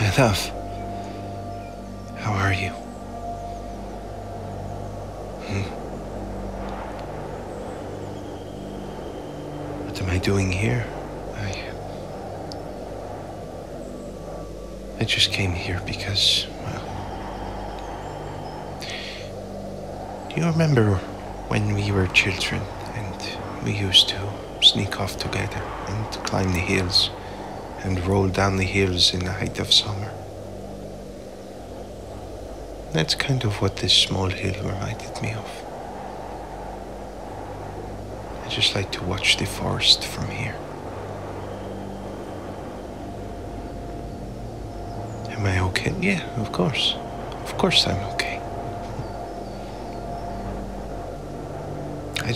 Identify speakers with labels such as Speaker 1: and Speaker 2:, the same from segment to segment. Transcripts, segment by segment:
Speaker 1: My love, how are you? What am I doing here? I just came here because, well, do you remember when we were children and we used to sneak off together and climb the hills and roll down the hills in the height of summer? That's kind of what this small hill reminded me of. I just like to watch the forest from here. Am I okay? Yeah, of course. Of course I'm okay. I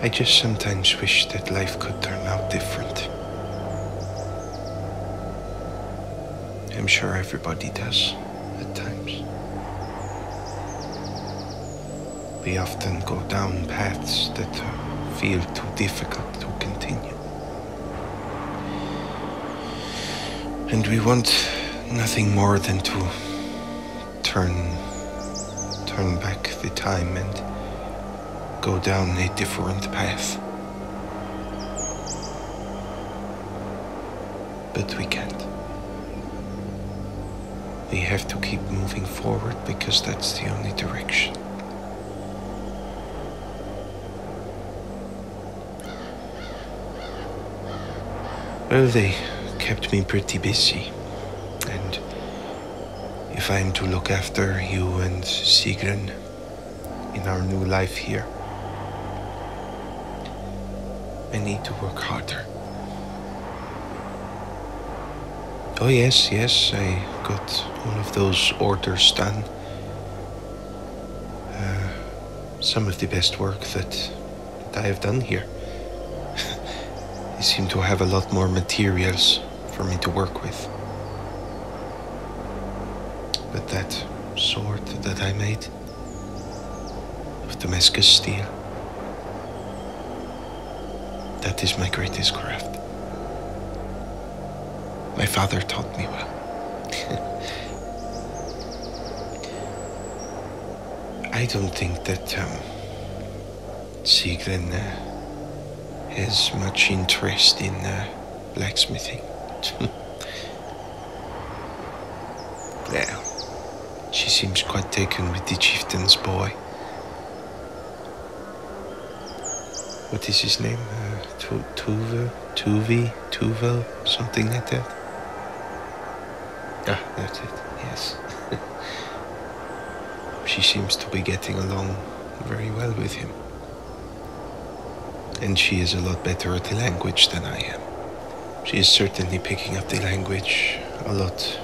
Speaker 1: just sometimes wish that life could turn out different. I'm sure everybody does at times. We often go down paths that feel too difficult to continue. And we want nothing more than to turn back the time and go down a different path. But we can't. We have to keep moving forward because that's the only direction. Well, they kept me pretty busy, and if I'm to look after you and Sigrun in our new life here, I need to work harder. Oh yes, I got all of those orders done. Some of the best work that I have done here. They seem to have a lot more materials for me to work with. But that sword that I made of Damascus steel, that is my greatest craft. My father taught me well. I don't think that Sigrun has much interest in blacksmithing. Well, she seems quite taken with the Chieftain's boy. What is his name? Tuvel, something like that? Ah, that's it, yes. She seems to be getting along very well with him. And she is a lot better at the language than I am. She is certainly picking up the language a lot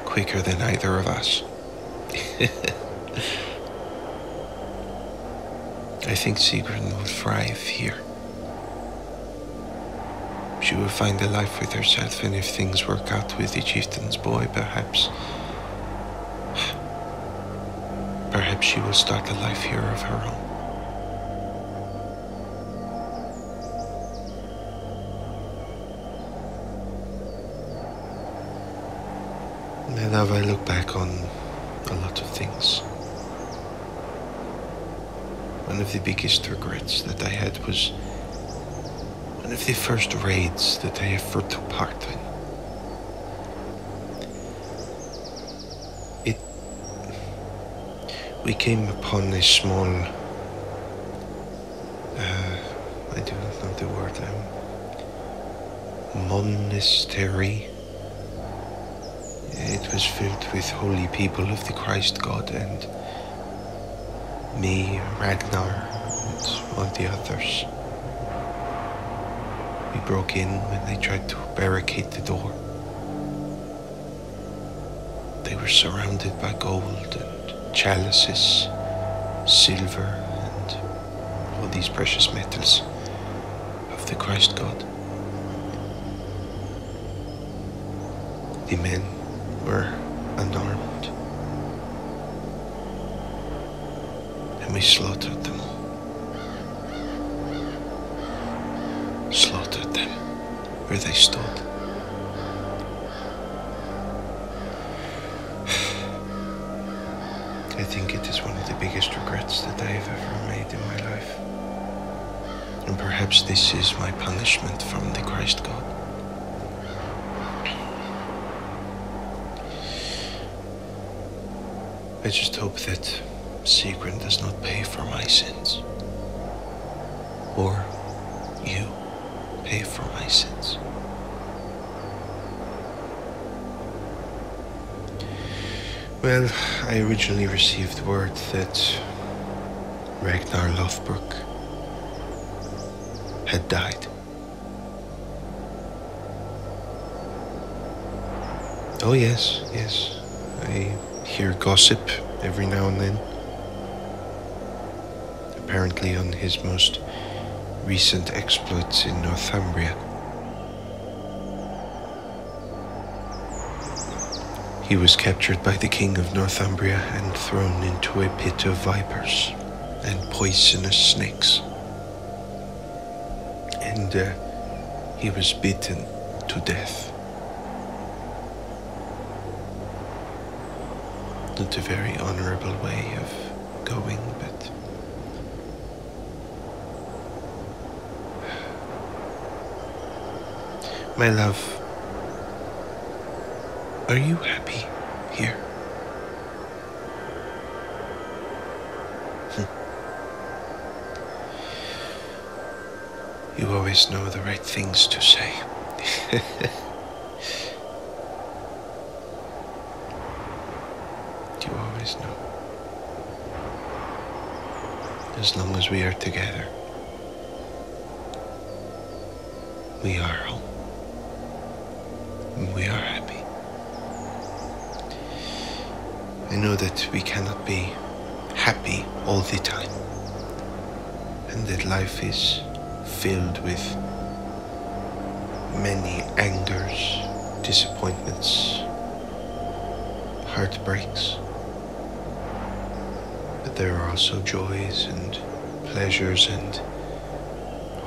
Speaker 1: quicker than either of us. I think Sigrun will thrive here. She will find a life with herself, and if things work out with the Chieftain's boy, perhaps she will start a life here of her own. And now I look back on a lot of things. One of the biggest regrets that I had was one of the first raids that I ever took part in. We came upon a small, I do not know the word, monastery. It was filled with holy people of the Christ God, and me, Ragnar, and all the others. We broke in when they tried to barricade the door. They were surrounded by gold and chalices, silver, and all these precious metals of the Christ God. The men were unarmed, and we slaughtered them all. Slaughtered them. where they stood. I think it is one of the biggest regrets that I have ever made in my life. And perhaps this is my punishment from the Christ God. I just hope that Sigrun does not pay for my sins. Or you pay for my sins. Well, I originally received word that Ragnar Lothbrok had died. Oh yes, yes. I hear gossip every now and then. Apparently on his most recent exploits in Northumbria. He was captured by the king of Northumbria and thrown into a pit of vipers and poisonous snakes. And he was beaten to death. Not a very honorable way of going, but... My love, are you happy here? You always know the right things to say. You always know. As long as we are together, we are home. We are happy. I know that we cannot be happy all the time, and that life is filled with many angers, disappointments, heartbreaks. But there are also joys and pleasures and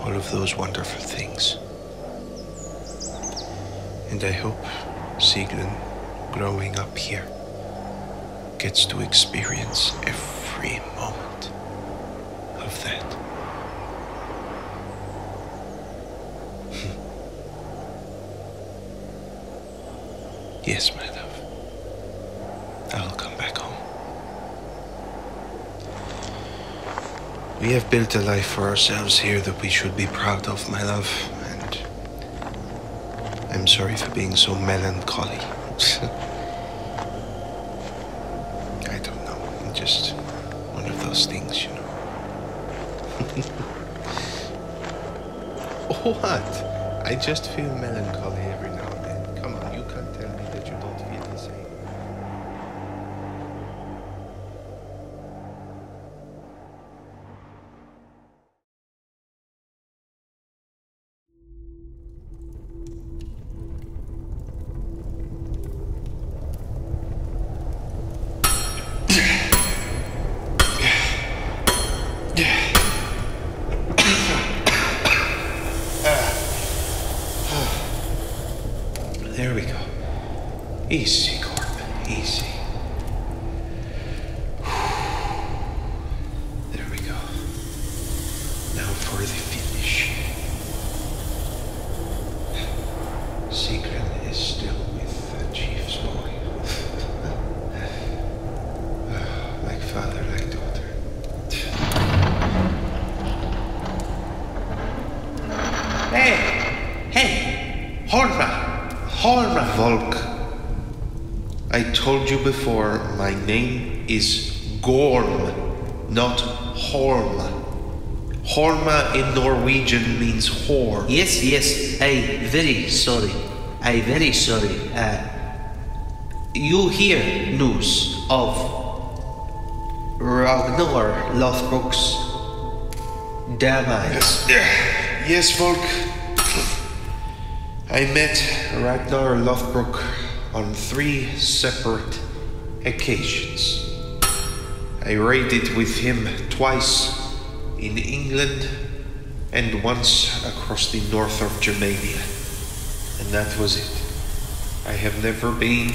Speaker 1: all of those wonderful things. And I hope Sigrun, growing up here, gets to experience every moment of that. Yes, my love. I'll come back home. We have built a life for ourselves here that we should be proud of, my love. I'm sorry for being so melancholy. I don't know, just one of those things, you know. What? I just feel melancholy every now and then. Come on, you can't tell me that you don't feel the same. There we go. Easy, Gorm. Easy. There we go. Now for the finish. Sigrun is still with the chief's boy. Like father, like daughter. Hey! Hey! Horma! Volk. I told you before, my name is Gorm, not Horma. Horma in Norwegian means whore.
Speaker 2: Yes, I very sorry. You hear news of Ragnar Lothbrok's demise?
Speaker 1: Yes, Volk. I met Ragnar Lothbrok on 3 separate occasions. I raided with him twice in England and once across the north of Germania. And that was it. I have never been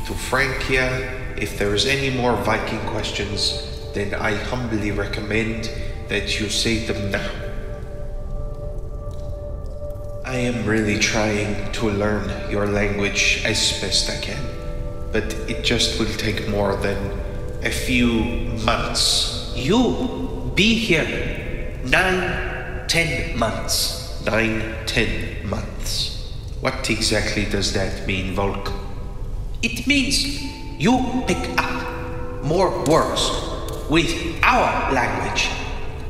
Speaker 1: to Francia. If there is any more Viking questions, then I humbly recommend that you say them now. I am really trying to learn your language as best I can, but it just will take more than a few months.
Speaker 2: You be here 9-10 months.
Speaker 1: 9-10 months. What exactly does that mean, Volk?
Speaker 2: It means you pick up more words with our language,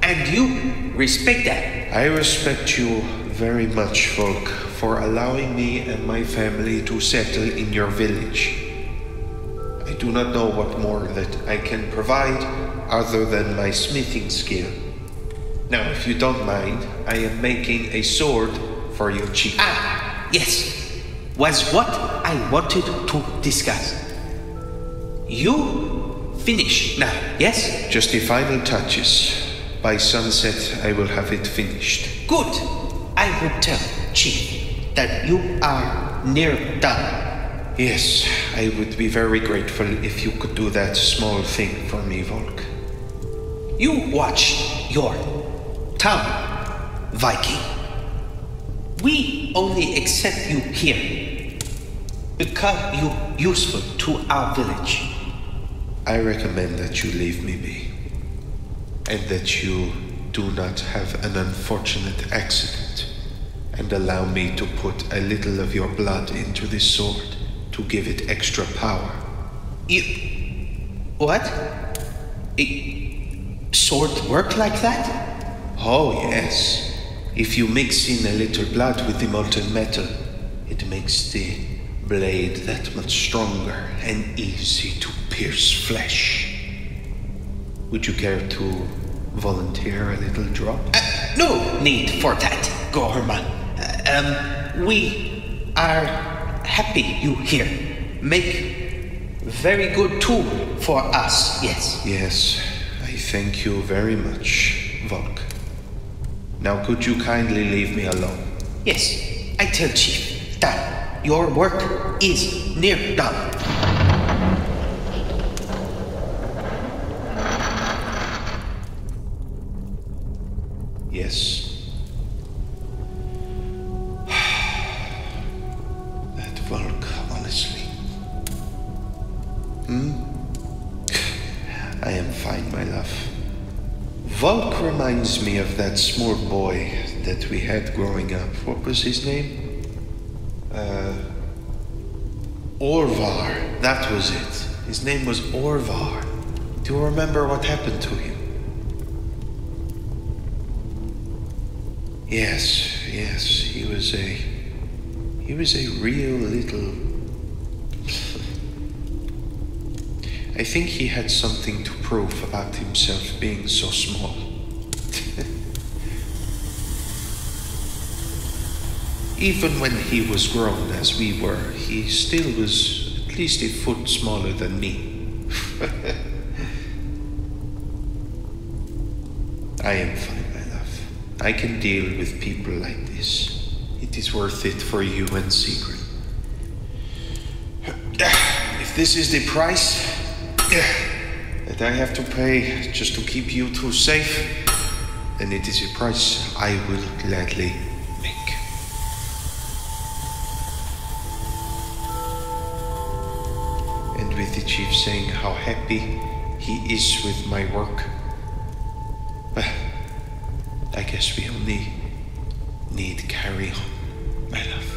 Speaker 2: and you respect that.
Speaker 1: I respect you very much, Volk, for allowing me and my family to settle in your village. I do not know what more that I can provide other than my smithing skill. Now, if you don't mind, I am making a sword for your chief.
Speaker 2: Ah, yes. Was what I wanted to discuss. You finish now, yes?
Speaker 1: Just the final touches. By sunset, I will have it finished.
Speaker 2: Good. I will tell Chief that you are near done.
Speaker 1: Yes, I would be very grateful if you could do that small thing for me, Volk.
Speaker 2: You watch your tongue, Viking. We only accept you here because you're useful to our village.
Speaker 1: I recommend that you leave me be, and that you do not have an unfortunate accident, and allow me to put a little of your blood into this sword to give it extra power.
Speaker 2: You... what? Sword work like that?
Speaker 1: Oh, yes. If you mix in a little blood with the molten metal, it makes the blade that much stronger and easy to pierce flesh. Would you care to volunteer a little drop?
Speaker 2: No need for that, Gorm. We are happy you here. Make very good tool for us, yes.
Speaker 1: Yes, I thank you very much, Volk. Now could you kindly leave me alone?
Speaker 2: Yes, I tell Chief that your work is near done.
Speaker 1: Yes. That Volk, honestly. I am fine, my love. Volk reminds me of that small boy that we had growing up. What was his name? Orvar. That was it. His name was Orvar. Do you remember what happened to him? Yes, he was a real little... I think he had something to prove about himself being so small. Even when he was grown as we were, he still was at least a foot smaller than me. I am fine, my love. I can deal with people like this. It is worth it for you and Sigrid. If this is the price that I have to pay just to keep you two safe, then it is a price I will gladly make. And with the chief saying how happy he is with my work, well, I guess we only need carry on, my love.